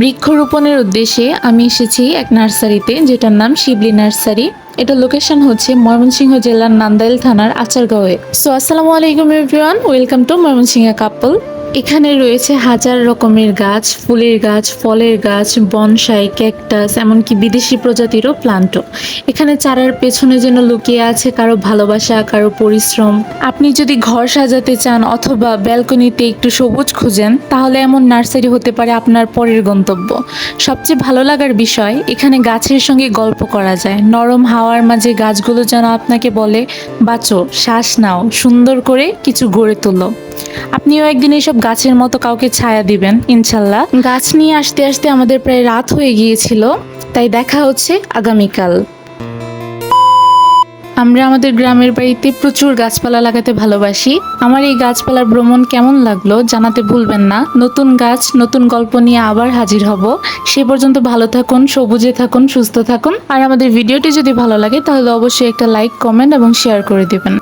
বৃক্ষরোপণের উদ্দেশ্যে আমি এসেছি এক নার্সারিতে, যেটার নাম শিবলি নার্সারি। এটা লোকেশন হচ্ছে ময়মনসিংহ জেলার নান্দাইল থানার আচারগাঁওয়ে। সো আসসালামু আলাইকুম এভরিওয়ান, ওয়েলকাম টু ময়মনসিংহ কাপল। এখানে রয়েছে হাজার রকমের গাছ, ফুলের গাছ, ফলের গাছ, বনসাই, ক্যাকটাস, এমনকি বিদেশি প্রজাতিরও প্লান্টও। এখানে চারার পেছনে যেন লুকিয়ে আছে কারো ভালোবাসা, কারো পরিশ্রম। আপনি যদি ঘর সাজাতে চান অথবা ব্যালকনিতে একটু সবুজ খুঁজেন, তাহলে এমন নার্সারি হতে পারে আপনার পরের গন্তব্য। সবচেয়ে ভালো লাগার বিষয়, এখানে গাছের সঙ্গে গল্প করা যায়। নরম হাওয়ার মাঝে গাছগুলো যেন আপনাকে বলে, বাঁচো, শ্বাস নাও, সুন্দর করে কিছু গড়ে তোলো। আপনিও একদিন এসব গাছের মতো কাউকে ছায়া দিবেন ইনশাল্লাহ। গাছ নিয়ে আসতে আসতে আমাদের প্রায় রাত হয়ে গিয়েছিল, তাই দেখা হচ্ছে আগামীকাল। আমরা আমাদের গ্রামের বাড়িতে প্রচুর গাছপালা লাগাতে ভালোবাসি। আমার এই গাছপালার ভ্রমণ কেমন লাগলো জানাতে ভুলবেন না। নতুন গাছ, নতুন গল্প নিয়ে আবার হাজির হব। সে পর্যন্ত ভালো থাকুন, সবুজে থাকুন, সুস্থ থাকুন। আর আমাদের ভিডিওটি যদি ভালো লাগে তাহলে অবশ্যই একটা লাইক, কমেন্ট এবং শেয়ার করে দেবেন।